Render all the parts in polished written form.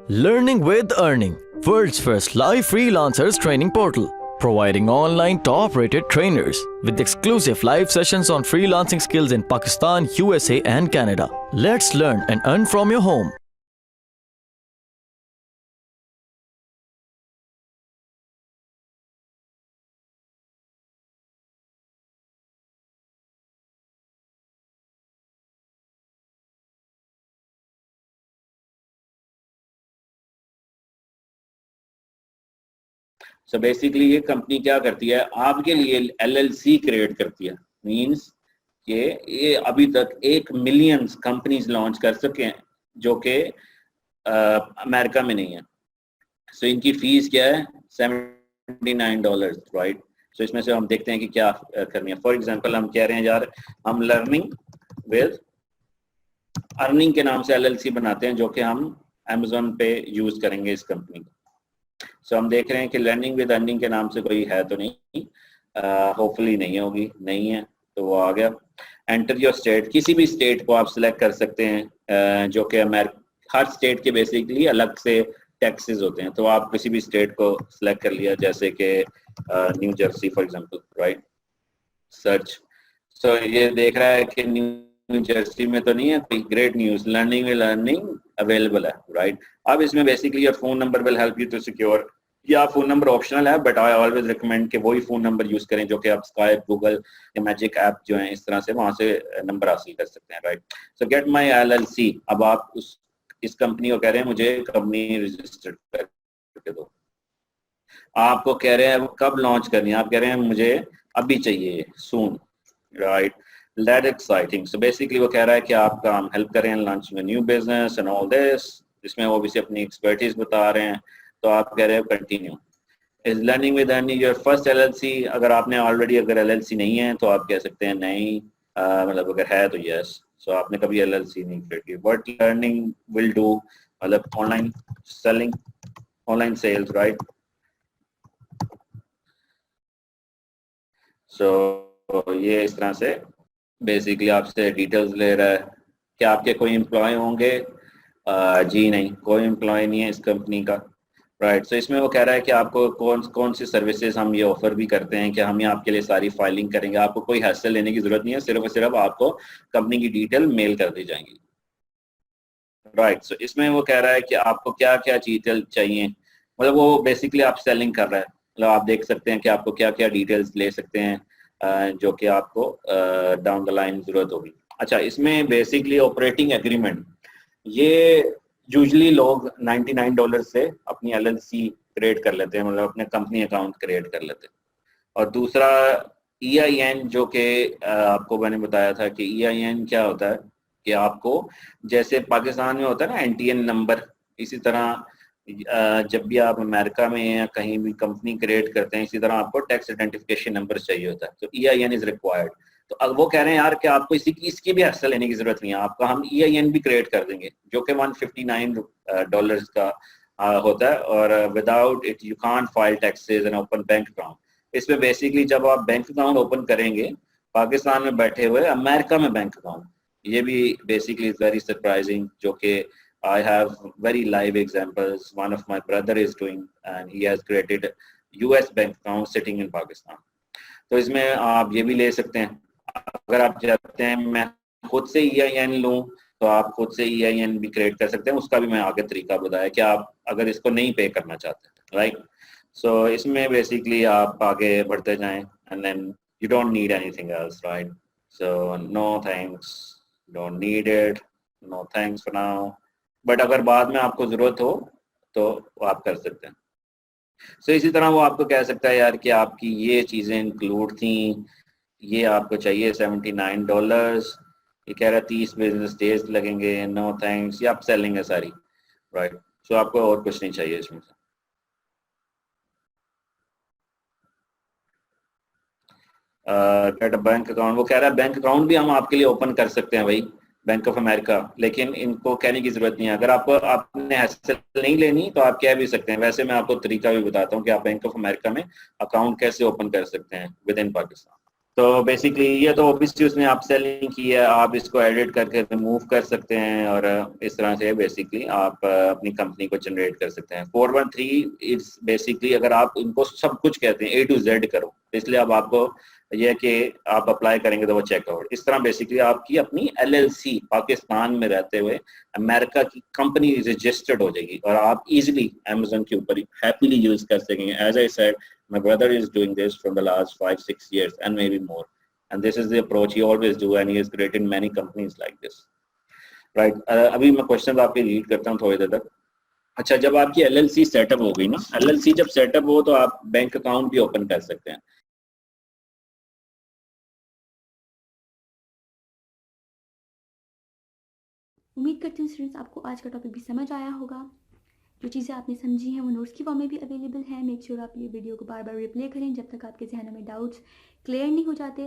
Learning with Earning, world's first live freelancers training portal, providing online top-rated trainers with exclusive live sessions on freelancing skills in Pakistan, USA and Canada. Let's learn and earn from your home. So basically ये company क्या करती है, आपके लिए LLC create करती है। Means कि ये अभी तक 1 मिलियन कंपनीज लॉन्च कर सके हैं जो कि अमेरिका में नहीं है। सो इनकी फीस क्या है, $79, राइट। सो इसमें से हम देखते हैं कि क्या करनी है। फॉर एग्जांपल हम कह रहे हैं यार हम लर्निंग विद अर्निंग के नाम से LLC बनाते हैं, जो कि हम Amazon पे यूज करेंगे इस कंपनी को। सो हम देख रहे हैं कि लर्निंग विद अर्निंग के नाम से कोई है तो नहीं, होपफुली नहीं होगी, नहीं है तो वो आ गया। एंटर योर स्टेट, किसी भी स्टेट को आप सिलेक्ट कर सकते हैं, जो कि हर स्टेट के बेसिकली अलग से टैक्सेस होते हैं। तो आप किसी भी स्टेट को सिलेक्ट कर लिया, जैसे कि New Jersey for example, right. Search, so ये देख रहा है कि न्यू जर्सी में तो नहीं है कोई, great news, learning with earning available है, राइट। अब इसमें basically your phone number will help you to secure, या फोन नंबर ऑप्शनल है, बट आई ऑलवेज रिकमेंड कि वही फोन नंबर यूज करें जो कि आप स्काइप, गूगल या मैजिक ऐप जो है इस तरह से वहां से नंबर हासिल कर सकते हैं, right. So get my LLC, अब आप इस कंपनी को कह रहे हैं मुझे कंपनी रजिस्टर्ड करके दो। आपको कह रहे हैं वो कब लॉन्च करनी है, आप कह रहे हैं मुझे अभी चाहिए, soon, right. That exciting. So basically वो कह रहा है कि आपका हम हेल्प करें लॉन्च में new business and all this, इसमें वो भी अपनी एक्सपर्टीज बता रहे हैं। तो आप कह रहे हो continue. Is learning with earning your first LLC, अगर आपने ऑलरेडी अगर LLC नहीं है तो आप कह सकते हैं नहीं, मतलब अगर है तो यस। सो आपने कभी LLC नहीं क्रिएट की। व्हाट लर्निंग विल डू, मतलब online selling, online sales, right. So ये इस तरह से बेसिकली आपसे डिटेल्स ले रहा है कि आपके कोई एम्प्लॉय होंगे। जी नहीं, कोई एम्प्लॉय नहीं है इस कंपनी का, राइट। सो इसमें वो कह रहा है कि आपको कौन कौन सी सर्विसेज हम ये ऑफर भी करते हैं कि हम ये आपके लिए सारी फाइलिंग करेंगे, आपको कोई हैसल लेने की जरूरत नहीं है, सिर्फ और सिर्फ आपको कंपनी की डिटेल मेल कर दी जाएंगी, राइट। सो इसमें वो कह रहा है कि आपको क्या क्या डिटेल चाहिए, मतलब वो बेसिकली आप सेलिंग कर रहा है, मतलब आप देख सकते हैं कि आपको क्या क्या डिटेल्स ले सकते हैं, जो कि आपको डाउन द लाइन जरूरत होगी। अच्छा, इसमें बेसिकली ऑपरेटिंग एग्रीमेंट, ये यूजली लोग $99 से अपनी LLC क्रिएट कर लेते हैं, मतलब अपने कंपनी अकाउंट क्रिएट कर लेते हैं। और दूसरा EIN, जो कि आपको मैंने बताया था कि EIN क्या होता है कि आपको जैसे पाकिस्तान में होता है ना NTN नंबर, इसी तरह जब भी आप अमेरिका में या कहीं भी कंपनी क्रिएट करते हैं, इसी तरह आपको टैक्स आइडेंटिफिकेशन नंबर चाहिए होता है, तो EIN इज रिक्वायर्ड। तो अब वो कह रहे हैं यार कि आपको इसकी भी हिस्सा लेने की जरूरत नहीं है, आपका हम EIN भी क्रिएट कर देंगे, जो कि $159 का होता है, और without it you can't file taxes and open bank account. इसमें बेसिकली जब आप बैंक अकाउंट ओपन करेंगे पाकिस्तान में बैठे हुए अमेरिका में बैंक अकाउंट, ये भी बेसिकली वेरी सरप्राइजिंग, जो कि I have very live examples. One of my brother is doing and he has created US bank account sitting in Pakistan. तो इसमें आप ये भी ले सकते हैं, अगर आप चाहते हैं मैं खुद से EIN लूँ तो आप खुद से EIN भी क्रिएट कर सकते हैं, उसका भी मैं आगे तरीका बताया कि आप अगर इसको नहीं पे करना चाहते, राइट। सो इसमें बेसिकली आप आगे बढ़ते जाएं and then you don't need anything else, right? So no thanks, don't need it, no thanks for now. But अगर बाद में आपको जरूरत हो तो आप कर सकते हैं। सो इसी तरह वो आपको कह सकता है यार कि आपकी ये चीजें इंक्लूड थी, ये आपको चाहिए $79, ये कह रहा है 30 बिजनेस डेज लगेंगे, नो थैंक्स, ये आप सेलिंग है सारी, राइट। सो आपको और कुछ नहीं चाहिए इसमें से। गेट बैंक अकाउंट, वो कह रहा है बैंक अकाउंट भी हम आपके लिए ओपन कर सकते हैं भाई, बैंक ऑफ अमेरिका, लेकिन इनको कहने की जरूरत नहीं है। अगर आपको आपने हैसल नहीं लेनी तो आप कह भी सकते हैं। वैसे मैं आपको तरीका भी बताता हूँ कि आप बैंक ऑफ अमेरिका में अकाउंट कैसे ओपन कर सकते हैं विद इन पाकिस्तान। तो बेसिकली ये तो ऑब्वियसली उसने आप सेलिंग की है, आप इसको एडिट करके रिमूव कर सकते हैं और इस तरह से बेसिकली आप अपनी कंपनी को जनरेट कर सकते हैं। 413 इट्स बेसिकली अगर आप इनको सब कुछ कहते हैं A to Z करो, इसलिए अब आपको यह कि आप अप्लाई करेंगे तो वो चेकआउट इस तरह बेसिकली आपकी अपनी LLC पाकिस्तान में रहते हुए अमेरिका की कंपनी रजिस्टर्ड हो जाएगी और आप इजीली अमेज़न के ऊपर हैप्पीली यूज कर सकेंगे। As I said, my brother is doing this from the last 5-6 years and maybe more, and this is the approach he always do and he has created many companies like this, right? अभी मैं question आपके read करता हूँ थोड़ी देर तक। अच्छा, जब आपकी LLC सेटअप हो गई ना, LLC जब सेटअप हो तो आप बैंक अकाउंट भी ओपन कर सकते हैं। उम्मीद करती हूँ स्टूडेंट्स आपको आज का टॉपिक भी समझ आया होगा। जो चीज़ें आपने समझी हैं वो नोट्स की फॉर्म में भी अवेलेबल है। मेक श्योर आप ये वीडियो को बार बार रिप्ले करें जब तक आपके जहनों में डाउट्स क्लियर नहीं हो जाते।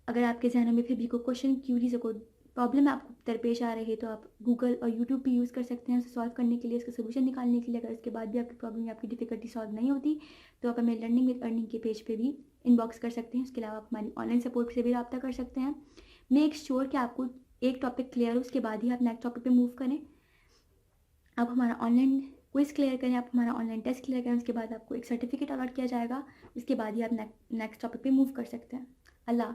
अगर आपके जहनों में फिर भी कोई क्वेश्चन, क्यूरीज, कोई प्रॉब्लम आपको दरपेश आ रही है तो आप गूगल और यूट्यूब भी यूज़ कर सकते हैं उसे सॉल्व करने के लिए, उसका सोल्यूशन निकालने के लिए। अगर उसके बाद भी आपकी प्रॉब्लम या आपकी डिफिकल्टी सॉल्व नहीं होती तो आप हमें लर्निंग विद अर्निंग के पेज पे भी इनबॉक्स कर सकते हैं। उसके अलावा आप हमारी ऑनलाइन सपोर्ट से भी रब्ता कर सकते हैं। मेक श्योर कि आपको एक टॉपिक क्लियर हो, उसके बाद ही आप नेक्स्ट टॉपिक पे मूव करें। आप हमारा ऑनलाइन क्विज क्लियर करें, आप हमारा ऑनलाइन टेस्ट क्लियर करें, उसके बाद आपको एक सर्टिफिकेट अलॉट किया जाएगा। उसके बाद ही आप नेक्स्ट टॉपिक पे मूव कर सकते हैं। अल्लाह।